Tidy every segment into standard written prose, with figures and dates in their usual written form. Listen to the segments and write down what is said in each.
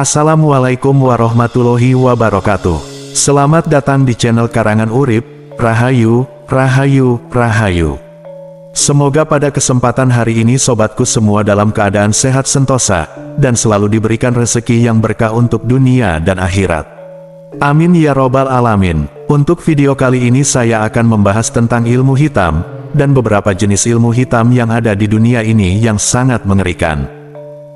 Assalamualaikum warahmatullahi wabarakatuh. Selamat datang di channel Karangan Urip, Rahayu, Rahayu, Rahayu. Semoga pada kesempatan hari ini sobatku semua dalam keadaan sehat sentosa, dan selalu diberikan rezeki yang berkah untuk dunia dan akhirat. Amin ya robbal alamin. Untuk video kali ini saya akan membahas tentang ilmu hitam, dan beberapa jenis ilmu hitam yang ada di dunia ini yang sangat mengerikan.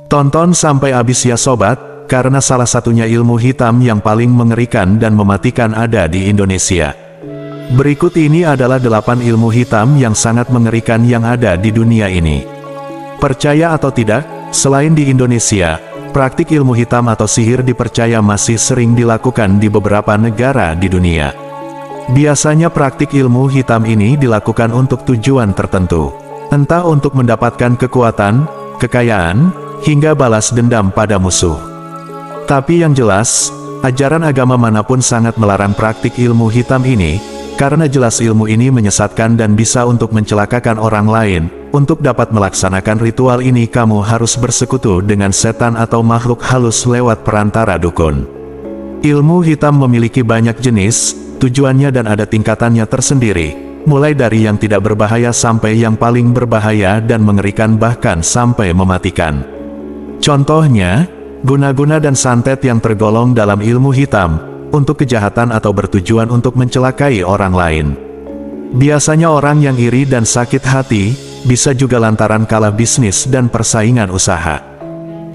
Tonton sampai habis ya sobat, karena salah satunya ilmu hitam yang paling mengerikan dan mematikan ada di Indonesia. Berikut ini adalah 8 ilmu hitam yang sangat mengerikan yang ada di dunia ini. Percaya atau tidak, selain di Indonesia, praktik ilmu hitam atau sihir dipercaya masih sering dilakukan di beberapa negara di dunia. Biasanya praktik ilmu hitam ini dilakukan untuk tujuan tertentu, entah untuk mendapatkan kekuatan, kekayaan, hingga balas dendam pada musuh. Tapi yang jelas, ajaran agama manapun sangat melarang praktik ilmu hitam ini, karena jelas ilmu ini menyesatkan dan bisa untuk mencelakakan orang lain. Untuk dapat melaksanakan ritual ini kamu harus bersekutu dengan setan atau makhluk halus lewat perantara dukun. Ilmu hitam memiliki banyak jenis, tujuannya dan ada tingkatannya tersendiri, mulai dari yang tidak berbahaya sampai yang paling berbahaya dan mengerikan bahkan sampai mematikan. Contohnya, guna-guna dan santet yang tergolong dalam ilmu hitam, untuk kejahatan atau bertujuan untuk mencelakai orang lain. Biasanya orang yang iri dan sakit hati, bisa juga lantaran kalah bisnis dan persaingan usaha.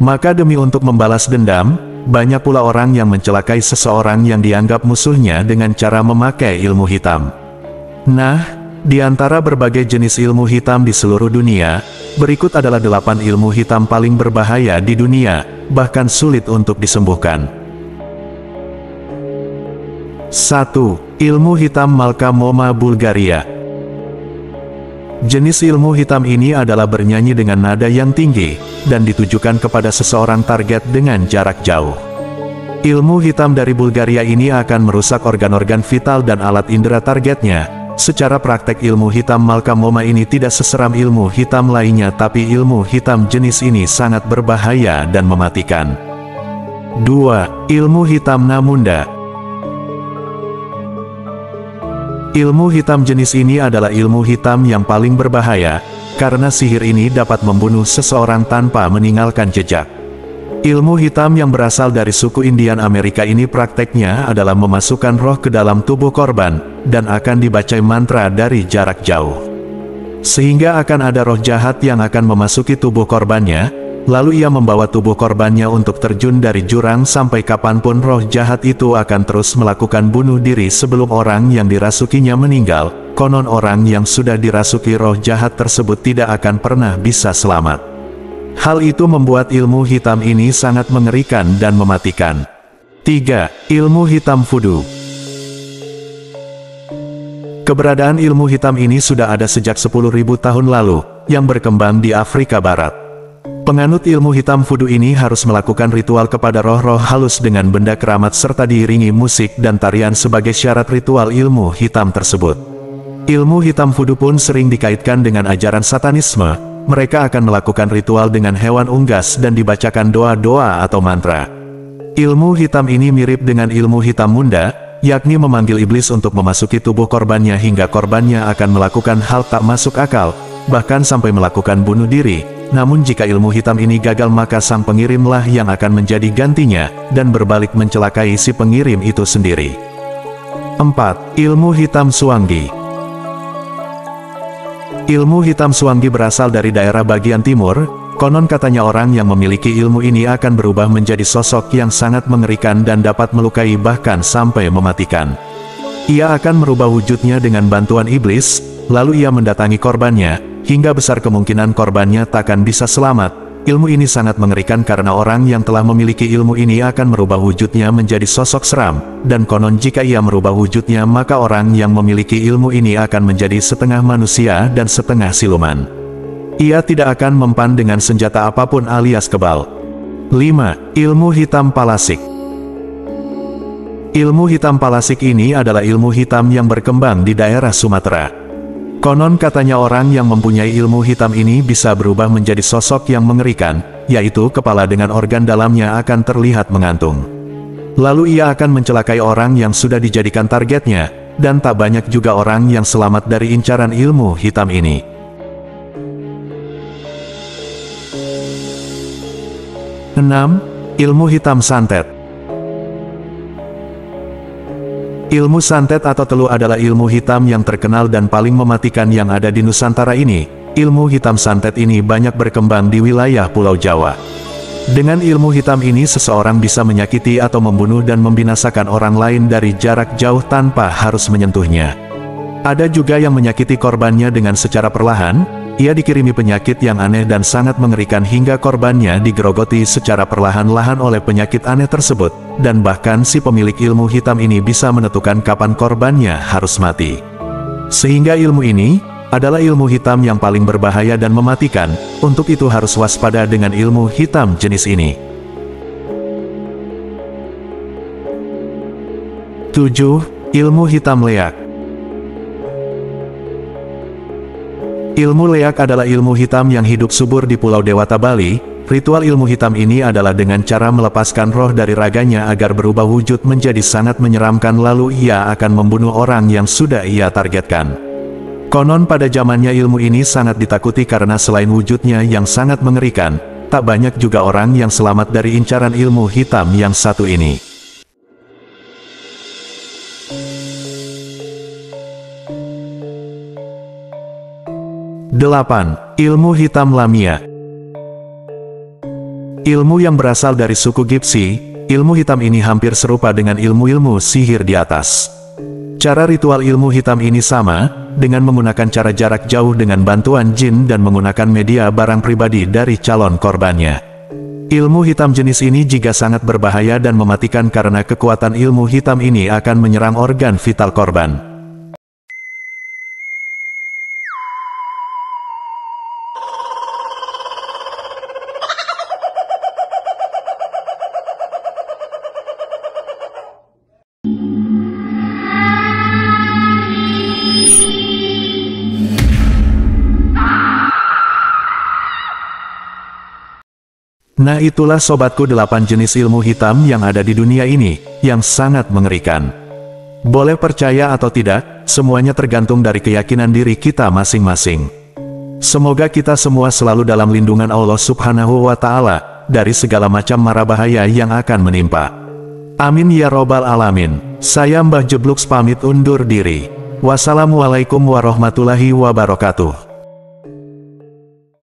Maka demi untuk membalas dendam, banyak pula orang yang mencelakai seseorang yang dianggap musuhnya dengan cara memakai ilmu hitam. Nah, di antara berbagai jenis ilmu hitam di seluruh dunia, berikut adalah 8 ilmu hitam paling berbahaya di dunia, bahkan sulit untuk disembuhkan. 1. Ilmu hitam Malkamoma Bulgaria. Jenis ilmu hitam ini adalah bernyanyi dengan nada yang tinggi, dan ditujukan kepada seseorang target dengan jarak jauh. Ilmu hitam dari Bulgaria ini akan merusak organ-organ vital dan alat indera targetnya. Secara praktek ilmu hitam Malkamoma ini tidak seseram ilmu hitam lainnya, tapi ilmu hitam jenis ini sangat berbahaya dan mematikan. 2. Ilmu hitam Namunda. Ilmu hitam jenis ini adalah ilmu hitam yang paling berbahaya, karena sihir ini dapat membunuh seseorang tanpa meninggalkan jejak. Ilmu hitam yang berasal dari suku Indian Amerika ini prakteknya adalah memasukkan roh ke dalam tubuh korban, dan akan dibaca mantra dari jarak jauh. Sehingga akan ada roh jahat yang akan memasuki tubuh korbannya, lalu ia membawa tubuh korbannya untuk terjun dari jurang sampai kapanpun roh jahat itu akan terus melakukan bunuh diri sebelum orang yang dirasukinya meninggal. Konon orang yang sudah dirasuki roh jahat tersebut tidak akan pernah bisa selamat. Hal itu membuat ilmu hitam ini sangat mengerikan dan mematikan. 3. Ilmu hitam Voodoo. Keberadaan ilmu hitam ini sudah ada sejak 10.000 tahun lalu, yang berkembang di Afrika Barat. Penganut ilmu hitam Voodoo ini harus melakukan ritual kepada roh-roh halus dengan benda keramat serta diiringi musik dan tarian sebagai syarat ritual ilmu hitam tersebut. Ilmu hitam Voodoo pun sering dikaitkan dengan ajaran satanisme. Mereka akan melakukan ritual dengan hewan unggas dan dibacakan doa-doa atau mantra. Ilmu hitam ini mirip dengan ilmu hitam Munda, yakni memanggil iblis untuk memasuki tubuh korbannya hingga korbannya akan melakukan hal tak masuk akal, bahkan sampai melakukan bunuh diri. Namun jika ilmu hitam ini gagal maka sang pengirimlah yang akan menjadi gantinya, dan berbalik mencelakai si pengirim itu sendiri. 4. Ilmu hitam Suanggi. Ilmu hitam Suanggi berasal dari daerah bagian timur. Konon katanya orang yang memiliki ilmu ini akan berubah menjadi sosok yang sangat mengerikan dan dapat melukai bahkan sampai mematikan. Ia akan merubah wujudnya dengan bantuan iblis, lalu ia mendatangi korbannya, hingga besar kemungkinan korbannya takkan bisa selamat. Ilmu ini sangat mengerikan karena orang yang telah memiliki ilmu ini akan merubah wujudnya menjadi sosok seram, dan konon jika ia merubah wujudnya maka orang yang memiliki ilmu ini akan menjadi setengah manusia dan setengah siluman. Ia tidak akan mempan dengan senjata apapun alias kebal. 5. Ilmu hitam Palasik. Ilmu hitam Palasik ini adalah ilmu hitam yang berkembang di daerah Sumatera. Konon katanya orang yang mempunyai ilmu hitam ini bisa berubah menjadi sosok yang mengerikan, yaitu kepala dengan organ dalamnya akan terlihat mengantung. Lalu ia akan mencelakai orang yang sudah dijadikan targetnya, dan tak banyak juga orang yang selamat dari incaran ilmu hitam ini. Enam, ilmu hitam santet. Ilmu santet atau telu adalah ilmu hitam yang terkenal dan paling mematikan yang ada di Nusantara ini. Ilmu hitam santet ini banyak berkembang di wilayah Pulau Jawa. Dengan ilmu hitam ini seseorang bisa menyakiti atau membunuh dan membinasakan orang lain dari jarak jauh tanpa harus menyentuhnya. Ada juga yang menyakiti korbannya dengan secara perlahan. Ia dikirimi penyakit yang aneh dan sangat mengerikan hingga korbannya digerogoti secara perlahan-lahan oleh penyakit aneh tersebut, dan bahkan si pemilik ilmu hitam ini bisa menentukan kapan korbannya harus mati. Sehingga ilmu ini adalah ilmu hitam yang paling berbahaya dan mematikan, untuk itu harus waspada dengan ilmu hitam jenis ini. 7. Ilmu hitam leak. Ilmu leak adalah ilmu hitam yang hidup subur di Pulau Dewata Bali. Ritual ilmu hitam ini adalah dengan cara melepaskan roh dari raganya agar berubah wujud menjadi sangat menyeramkan, lalu ia akan membunuh orang yang sudah ia targetkan. Konon pada zamannya ilmu ini sangat ditakuti karena selain wujudnya yang sangat mengerikan, tak banyak juga orang yang selamat dari incaran ilmu hitam yang satu ini. Delapan. Ilmu hitam Lamia. Ilmu yang berasal dari suku Gipsi, ilmu hitam ini hampir serupa dengan ilmu-ilmu sihir di atas. Cara ritual ilmu hitam ini sama, dengan menggunakan cara jarak jauh dengan bantuan jin dan menggunakan media barang pribadi dari calon korbannya. Ilmu hitam jenis ini juga sangat berbahaya dan mematikan karena kekuatan ilmu hitam ini akan menyerang organ vital korban. Nah itulah sobatku 8 jenis ilmu hitam yang ada di dunia ini, yang sangat mengerikan. Boleh percaya atau tidak, semuanya tergantung dari keyakinan diri kita masing-masing. Semoga kita semua selalu dalam lindungan Allah Subhanahu wa Ta'ala, dari segala macam mara bahaya yang akan menimpa. Amin ya robbal alamin. Saya Mbah Jebluks pamit undur diri. Wassalamualaikum warahmatullahi wabarakatuh.